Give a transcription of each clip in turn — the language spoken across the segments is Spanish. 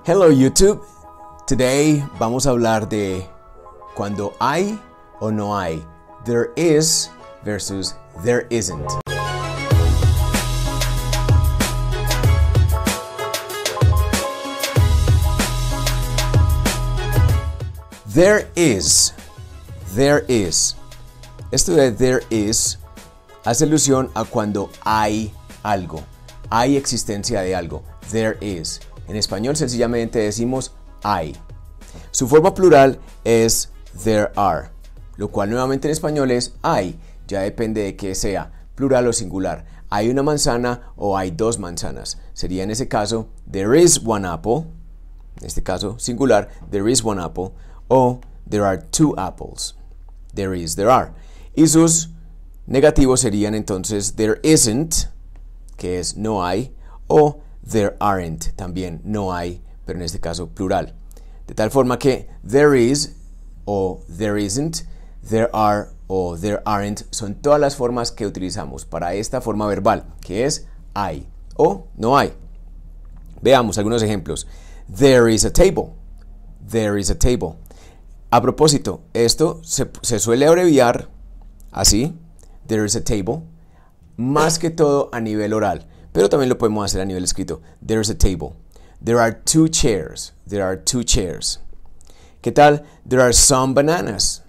Hello YouTube, today vamos a hablar de cuando hay o no hay, there is versus there isn't. There is. Esto de there is hace alusión a cuando hay algo, hay existencia de algo, there is. En español sencillamente decimos hay. Su forma plural es there are, lo cual nuevamente en español es hay, ya depende de que sea plural o singular. Hay una manzana o hay dos manzanas. Sería en ese caso there is one apple, en este caso singular, there is one apple, o there are two apples, there is, there are. Y sus negativos serían entonces there isn't, que es no hay, o there aren't, también no hay, pero en este caso plural. De tal forma que there is o there isn't, there are o there aren't son todas las formas que utilizamos para esta forma verbal, que es hay o no hay. Veamos algunos ejemplos. There is a table. There is a table. A propósito, esto se suele abreviar así, there is a table, más que todo a nivel oral, pero también lo podemos hacer a nivel escrito. There is a table. There are two chairs. There are two chairs. ¿Qué tal? There are some bananas.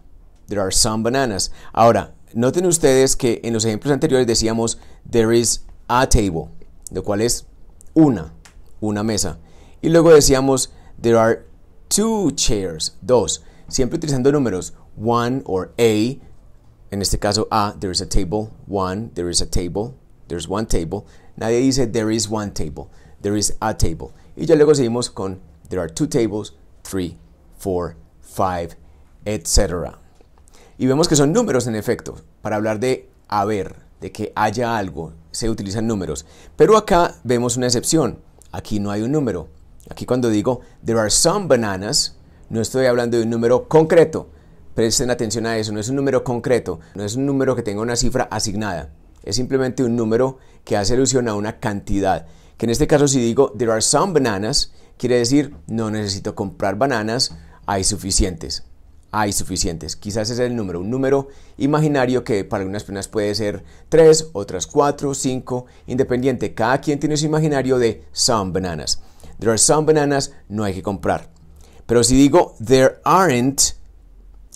There are some bananas. Ahora, noten ustedes que en los ejemplos anteriores decíamos there is a table, lo cual es una mesa. Y luego decíamos there are two chairs, dos, siempre utilizando números, one or a, en este caso a, there is a table, one, there is a table, there's one table. Nadie dice there is one table, there is a table. Y ya luego seguimos con there are two tables, three, four, five, etc. Y vemos que son números en efecto. Para hablar de haber, de que haya algo, se utilizan números. Pero acá vemos una excepción. Aquí no hay un número. Aquí cuando digo there are some bananas, no estoy hablando de un número concreto. Presten atención a eso, no es un número concreto, no es un número que tenga una cifra asignada. Es simplemente un número que hace alusión a una cantidad. Que en este caso si digo there are some bananas, quiere decir no necesito comprar bananas, hay suficientes. Hay suficientes. Quizás ese es el número, un número imaginario que para algunas personas puede ser 3, otras 4, 5, independiente. Cada quien tiene su imaginario de some bananas. There are some bananas, no hay que comprar. Pero si digo there aren't,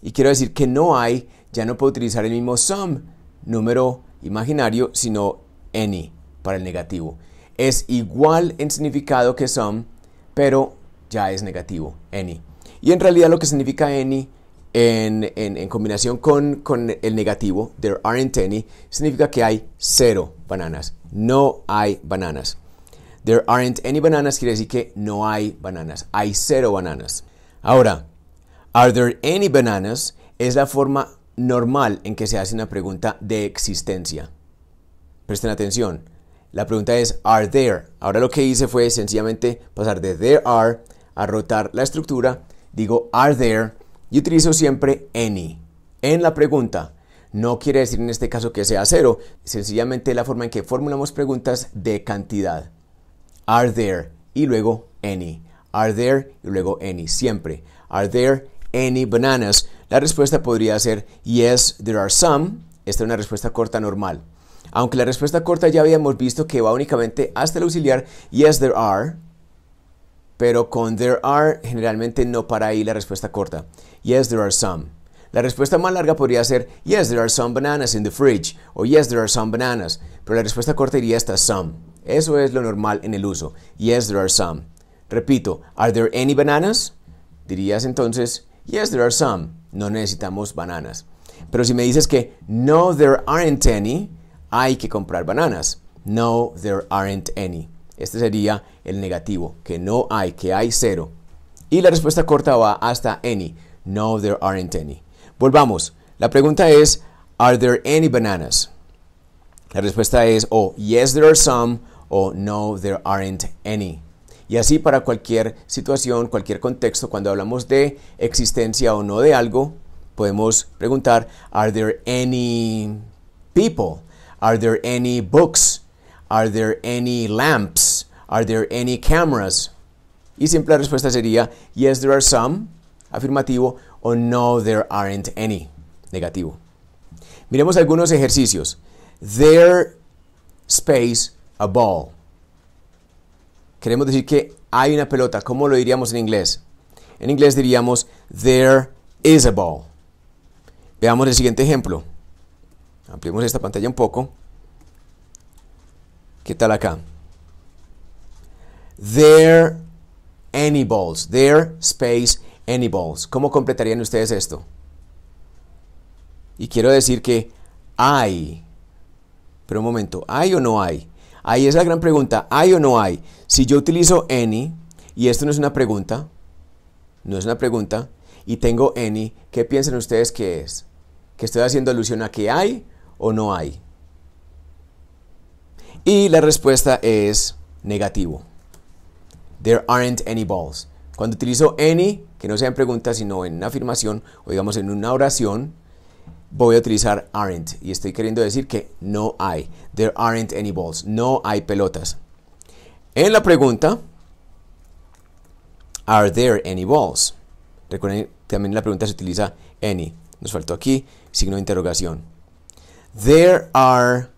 y quiero decir que no hay, ya no puedo utilizar el mismo some, número imaginario, sino any para el negativo. Es igual en significado que some, pero ya es negativo, any. Y en realidad lo que significa any en combinación con el negativo, there aren't any, significa que hay cero bananas. No hay bananas. There aren't any bananas quiere decir que no hay bananas. Hay cero bananas. Ahora, are there any bananas es la forma normal en que se hace una pregunta de existencia. Presten atención. La pregunta es are there. Ahora lo que hice fue sencillamente pasar de there are a rotar la estructura. Digo are there y utilizo siempre any en la pregunta. No quiere decir en este caso que sea cero. Sencillamente la forma en que formulamos preguntas de cantidad. Are there y luego any. Are there y luego any. Siempre. Are there any bananas? La respuesta podría ser yes, there are some. Esta es una respuesta corta normal. Aunque la respuesta corta ya habíamos visto que va únicamente hasta el auxiliar yes, there are. Pero con there are generalmente no para ahí la respuesta corta. Yes, there are some. La respuesta más larga podría ser yes, there are some bananas in the fridge. O yes, there are some bananas. Pero la respuesta corta iría hasta some. Eso es lo normal en el uso. Yes, there are some. Repito, are there any bananas? Dirías entonces yes, there are some. No necesitamos bananas. Pero si me dices que no, there aren't any, hay que comprar bananas. No, there aren't any. Este sería el negativo, que no hay, que hay cero. Y la respuesta corta va hasta any. No, there aren't any. Volvamos. La pregunta es, are there any bananas? La respuesta es o yes, there are some o no, there aren't any. Y así para cualquier situación, cualquier contexto, cuando hablamos de existencia o no de algo, podemos preguntar, are there any people? Are there any books? Are there any lamps? Are there any cameras? Y siempre la respuesta sería yes, there are some, afirmativo, o no, there aren't any, negativo. Miremos algunos ejercicios. There space a ball. Queremos decir que hay una pelota. ¿Cómo lo diríamos en inglés? En inglés diríamos there is a ball. Veamos el siguiente ejemplo. Ampliemos esta pantalla un poco. ¿Qué tal acá? There any balls. There space any balls. ¿Cómo completarían ustedes esto? Y quiero decir que hay. Pero un momento, ¿hay o no hay? Ahí es la gran pregunta, ¿hay o no hay? Si yo utilizo any, y esto no es una pregunta, y tengo any, ¿qué piensan ustedes que es? ¿Que estoy haciendo alusión a que hay o no hay? Y la respuesta es negativo. There aren't any balls. Cuando utilizo any, que no sea en pregunta, sino en una afirmación, o digamos en una oración, voy a utilizar aren't y estoy queriendo decir que no hay. There aren't any balls. No hay pelotas. En la pregunta, are there any balls? Recuerden, también en la pregunta se utiliza any. Nos faltó aquí signo de interrogación. There are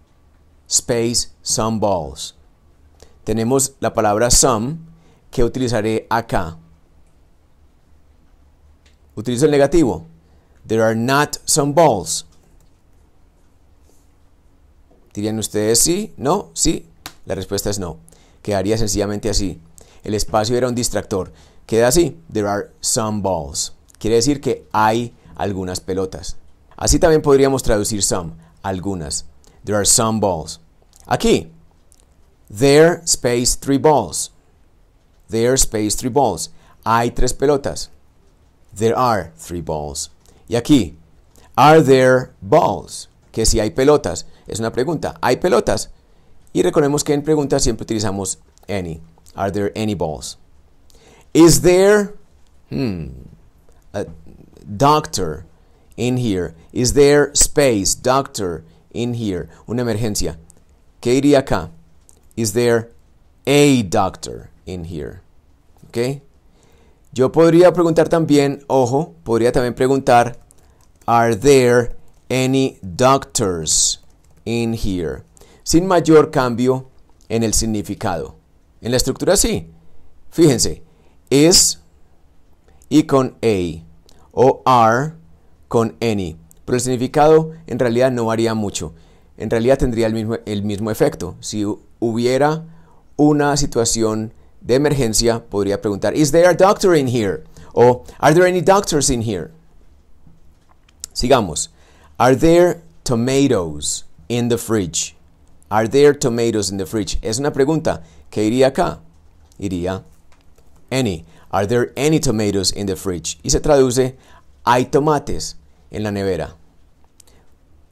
space some balls. Tenemos la palabra some que utilizaré acá. Utilizo el negativo. There are not some balls. ¿Dirían ustedes sí? ¿No? ¿Sí? La respuesta es no. Quedaría sencillamente así. El espacio era un distractor. Queda así. There are some balls. Quiere decir que hay algunas pelotas. Así también podríamos traducir some. Algunas. There are some balls. Aquí. There space 3 balls. There space 3 balls. Hay 3 pelotas. There are 3 balls. Y aquí, are there balls? Que si hay pelotas, es una pregunta. ¿Hay pelotas? Y recordemos que en preguntas siempre utilizamos any. Are there any balls? Is there a doctor in here? Is there space, doctor in here? Una emergencia. ¿Qué iría acá? Is there a doctor in here? ¿Ok? Yo podría preguntar también, ojo, podría también preguntar, are there any doctors in here? Sin mayor cambio en el significado. En la estructura sí. Fíjense, is y con a, o are con any. Pero el significado en realidad no varía mucho. En realidad tendría el mismo efecto. Si hubiera una situación de emergencia, podría preguntar, is there a doctor in here? O, are there any doctors in here? Sigamos. Are there tomatoes in the fridge? Are there tomatoes in the fridge? Es una pregunta. ¿Qué iría acá? Iría any. Are there any tomatoes in the fridge? Y se traduce, hay tomates en la nevera.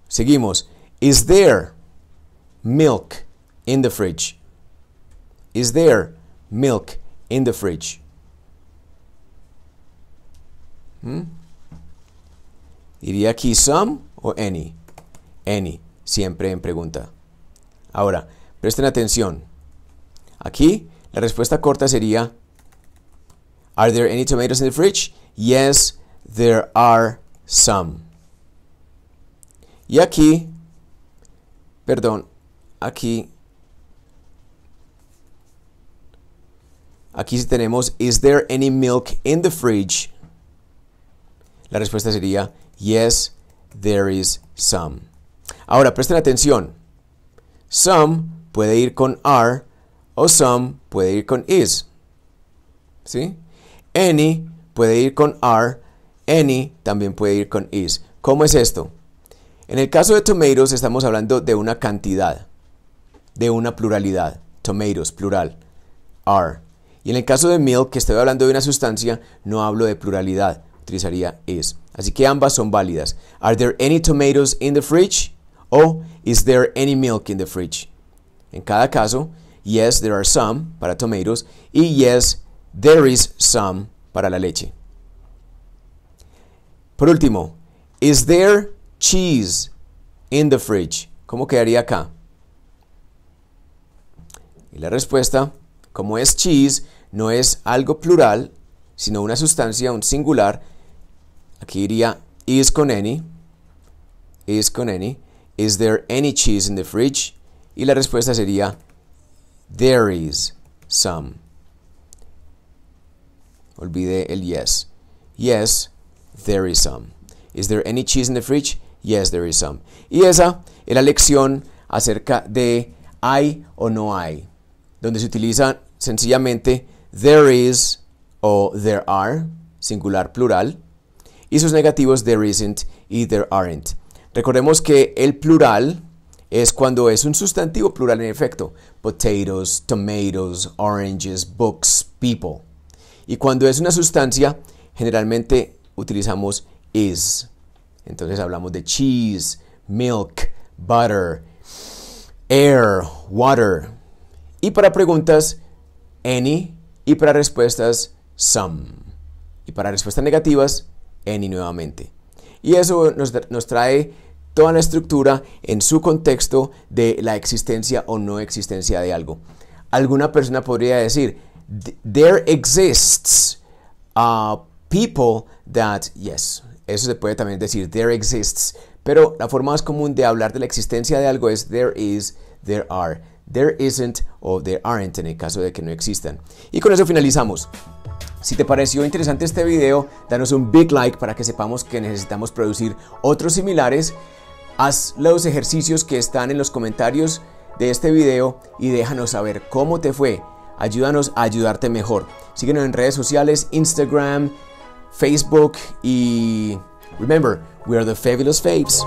Seguimos. Is there milk in the fridge? Is there milk in the fridge? ¿Iría aquí some o any? Any, siempre en pregunta. Ahora, presten atención. Aquí, la respuesta corta sería, are there any tomatoes in the fridge? Yes, there are some. Y aquí, perdón, aquí si tenemos, is there any milk in the fridge? La respuesta sería, yes, there is some. Ahora, presten atención. Some puede ir con are o some puede ir con is. ¿Sí? Any puede ir con are, any también puede ir con is. ¿Cómo es esto? En el caso de tomatoes estamos hablando de una cantidad, de una pluralidad. Tomatoes, plural. Are. Y en el caso de milk, que estoy hablando de una sustancia, no hablo de pluralidad, utilizaría is. Así que ambas son válidas. Are there any tomatoes in the fridge? O is there any milk in the fridge? En cada caso, yes, there are some para tomatoes y yes, there is some para la leche. Por último, is there cheese in the fridge? ¿Cómo quedaría acá? Y la respuesta, como es cheese, no es algo plural, sino una sustancia, un singular. Aquí iría is con any. Is con any. Is there any cheese in the fridge? Y la respuesta sería there is some. Olvide el yes. Yes, there is some. Is there any cheese in the fridge? Yes, there is some. Y esa es la lección acerca de hay o no hay, donde se utiliza sencillamente there is o there are, singular plural, y sus negativos there isn't y there aren't. Recordemos que el plural es cuando es un sustantivo plural en efecto. Potatoes, tomatoes, oranges, books, people. Y cuando es una sustancia, generalmente utilizamos is. Entonces hablamos de cheese, milk, butter, air, water. Y para preguntas, any. Y para respuestas, some. Y para respuestas negativas, any nuevamente. Y eso nos trae toda la estructura en su contexto de la existencia o no existencia de algo. Alguna persona podría decir, there exists people that, yes, eso se puede también decir, there exists, pero la forma más común de hablar de la existencia de algo es there is, there are, there isn't o there aren't en el caso de que no existan. Y con eso finalizamos. Si te pareció interesante este video, danos un big like para que sepamos que necesitamos producir otros similares. Haz los ejercicios que están en los comentarios de este video y déjanos saber cómo te fue. Ayúdanos a ayudarte mejor. Síguenos en redes sociales, Instagram, Facebook y remember, we are the Fabulous Faves.